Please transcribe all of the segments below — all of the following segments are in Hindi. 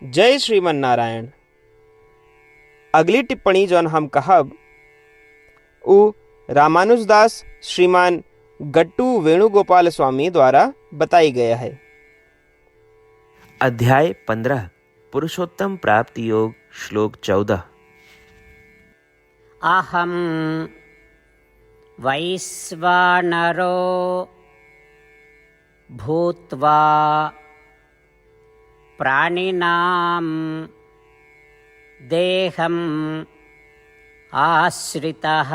जय श्रीमन नारायण। अगली टिप्पणी जौन हम कहब उ रामानुजदास श्रीमान गट्टू वेणुगोपाल स्वामी द्वारा बताई गया है। अध्याय 15 पुरुषोत्तम प्राप्ति योग श्लोक 14। अहं वैश्वानरो भूत्वा प्राणिनां देहम् आश्रितः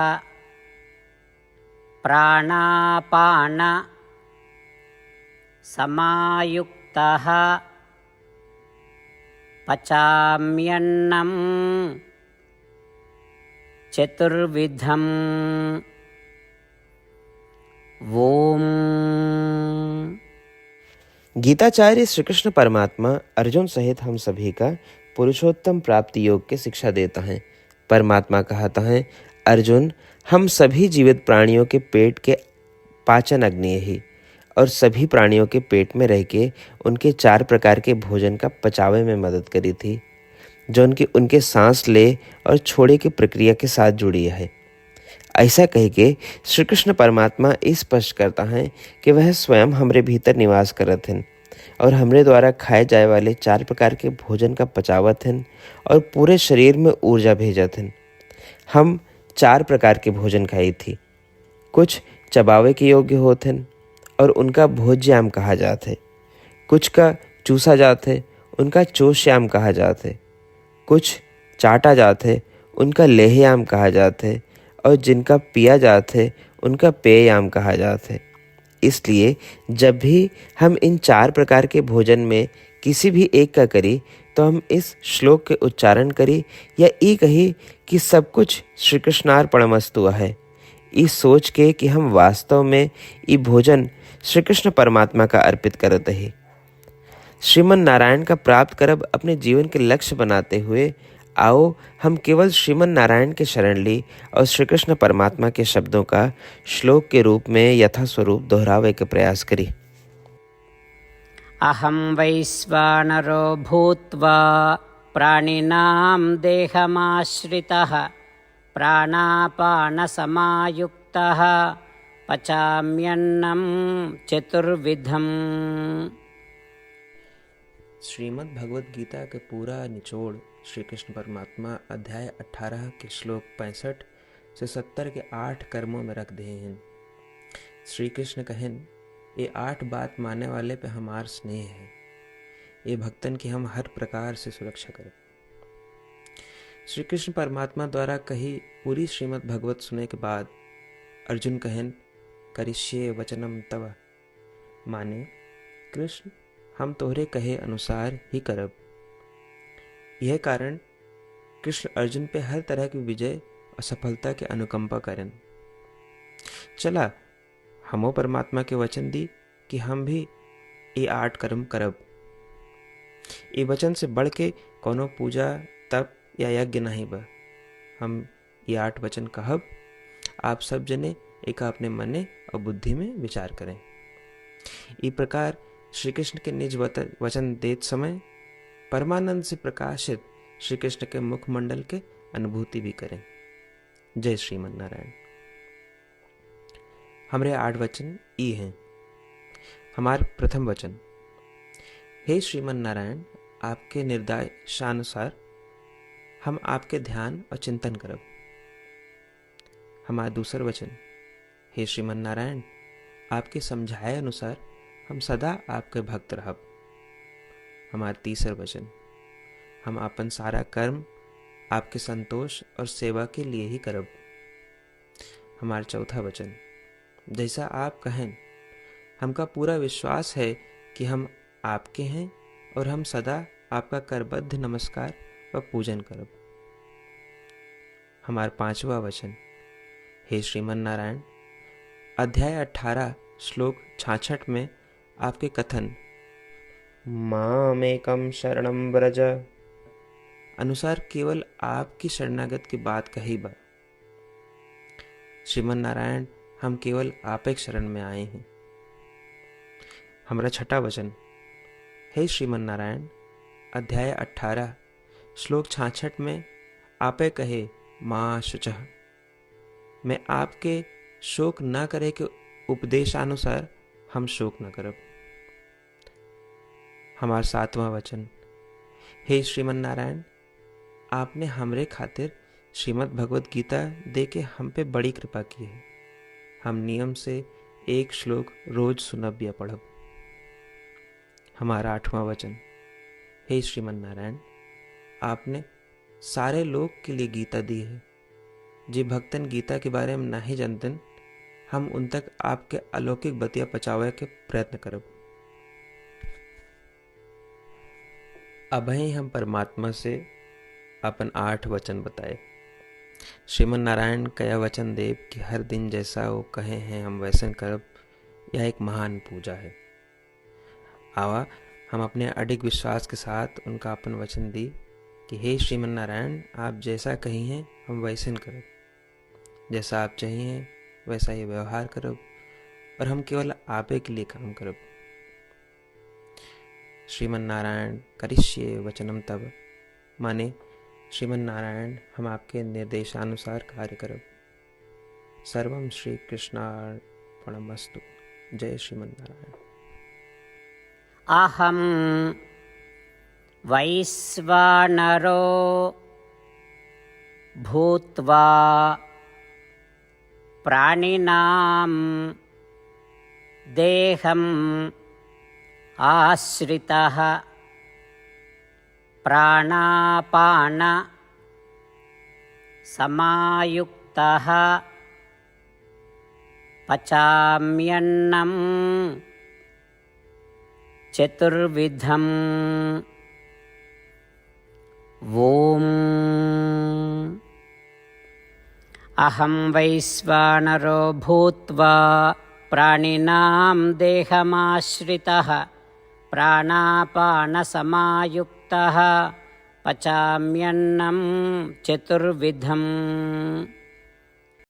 प्राणापान समायुक्तः पचाम्यन्नं चतुर्विधम्। ओम। गीताचार्य श्री कृष्ण परमात्मा अर्जुन सहित हम सभी का पुरुषोत्तम प्राप्ति योग की शिक्षा देता है। परमात्मा कहता है, अर्जुन, हम सभी जीवित प्राणियों के पेट के पाचन अग्नि ही और सभी प्राणियों के पेट में रह के उनके 4 प्रकार के भोजन का पचावे में मदद करी थी, जो उनके सांस ले और छोड़े की प्रक्रिया के साथ जुड़ी है। ऐसा कह के श्री कृष्ण परमात्मा इस स्पष्ट करता है कि वह स्वयं हमरे भीतर निवास करत हैं और हमरे द्वारा खाए जाए वाले 4 प्रकार के भोजन का पचावत हैं और पूरे शरीर में ऊर्जा भेजत हैं। हम 4 प्रकार के भोजन खाई थी। कुछ चबावे के योग्य होते हैं और उनका भोज्याम कहा जात है। कुछ का चूसा जात है, उनका चोश्याम कहा जात है। कुछ चाटा जात है, उनका लेहयाम कहा जात है और जिनका पिया जात है उनका पेययाम कहा जात है। इसलिए जब भी हम इन 4 प्रकार के भोजन में किसी भी एक का करी तो हम इस श्लोक के उच्चारण करी या ई कही कि सब कुछ श्री कृष्णार्पणमस्तु है, इस सोच के कि हम वास्तव में ये भोजन श्री कृष्ण परमात्मा का अर्पित करते हैं। श्रीमन नारायण का प्राप्त करब अपने जीवन के लक्ष्य बनाते हुए आओ हम केवल श्रीमन नारायण के शरण ली और श्री कृष्ण परमात्मा के शब्दों का श्लोक के रूप में यथास्वरूप दोहरावे के प्रयास करी। अहं वैश्वानरो भूत्वा प्राणिनां देहमाश्रितः प्राणापानसमायुक्तः पचाम्यन्नं चतुर्विधम्। श्रीमद् भगवद गीता के पूरा निचोड़ श्री कृष्ण परमात्मा अध्याय 18 के श्लोक 65 से 70 के 8 कर्मों में रख दिए हैं। श्री कृष्ण कहन, ये 8 बात मानने वाले पे हमार स्नेह है, ये भक्तन की हम हर प्रकार से सुरक्षा करें। श्री कृष्ण परमात्मा द्वारा कही पूरी श्रीमद् भगवत सुने के बाद अर्जुन कहन, करिष्ये वचनम तव, माने कृष्ण हम तोहरे कहे अनुसार ही करब। यह कारण कृष्ण अर्जुन पे हर तरह की विजय और सफलता के अनुकंपा करें। चला हमो परमात्मा के वचन दी कि हम भी ये 8 कर्म करब। ये वचन से बढ़ के कोनो पूजा तप या यज्ञ नहीं बा। हम ये 8 वचन कहब, आप सब जने एक अपने मने और बुद्धि में विचार करें। इस प्रकार श्री कृष्ण के निज वचन देत समय परमानंद से प्रकाशित श्री कृष्ण के मुखमंडल के अनुभूति भी करें। जय श्रीमन नारायण। हमारे 8 वचन ई हैं। हमार प्रथम वचन, हे श्रीमन नारायण, आपके निर्देशानुसार हम आपके ध्यान और चिंतन करब। हमारा दूसर वचन, हे श्रीमन नारायण, आपके समझाए अनुसार हम सदा आपके भक्त रहब। हमारा तीसर वचन, हम अपन सारा कर्म आपके संतोष और सेवा के लिए ही करब। हमारा चौथा वचन, जैसा आप कहें, हमका पूरा विश्वास है कि हम आपके हैं और हम सदा आपका करबद्ध नमस्कार व पूजन करब। हमारा 5वां वचन, हे श्रीमन नारायण, अध्याय 18 श्लोक 66 में आपके कथन मामेकम शरणम व्रज अनुसार केवल आपकी शरणागत की बात कही बा। श्रीमन नारायण, हम केवल आप एक शरण में आए हैं। हमारा 6वां वचन, हे श्रीमन नारायण, अध्याय 18 श्लोक 66 में आपे कहे माँ शुचः, मैं आपके शोक न करे के उपदेशानुसार हम शोक न करब। हमार 7वां वचन, हे श्रीमन नारायण, आपने हमरे खातिर श्रीमद् भगवत गीता दे के हम पे बड़ी कृपा की है। हम नियम से एक श्लोक रोज सुनब या पढ़ब। हमारा 8वां वचन, हे श्रीमन नारायण, आपने सारे लोग के लिए गीता दी है। जे भक्तन गीता के बारे में नहीं जानतन, हम उन तक आपके अलौकिक बतिया पहुंचावे के प्रयत्न करब। अबही हम परमात्मा से अपन 8 वचन बताए। श्रीमन नारायण कया वचन देव कि हर दिन जैसा वो कहे हैं हम वैसन करब, यह एक महान पूजा है। आवा हम अपने अडिग विश्वास के साथ उनका अपन वचन दी कि हे श्रीमन नारायण, आप जैसा कही हैं हम वैसन करब, जैसा आप चाहिए वैसा ही व्यवहार करब, और हम केवल आपे के लिए काम करब। श्रीमन नारायण करिष्ये वचनम तब, माने श्रीमन नारायण हम आपके निर्देशानुसार कार्य करब। सर्वम श्री कृष्णार्पणमस्तु। जय श्रीमन नारायण। अहं वैश्वानरो भूत्वा प्राणिनां देहम् आश्रितः प्राणापान समायुक्तः पचाम्यन्नं चतुर्विधम्। ॐ अहं वैश्वानरो भूत्वा प्राणिनां देहमाश्रितः प्राणापानसमायुक्तः पचाम्यन्नं चतुर्विधम्।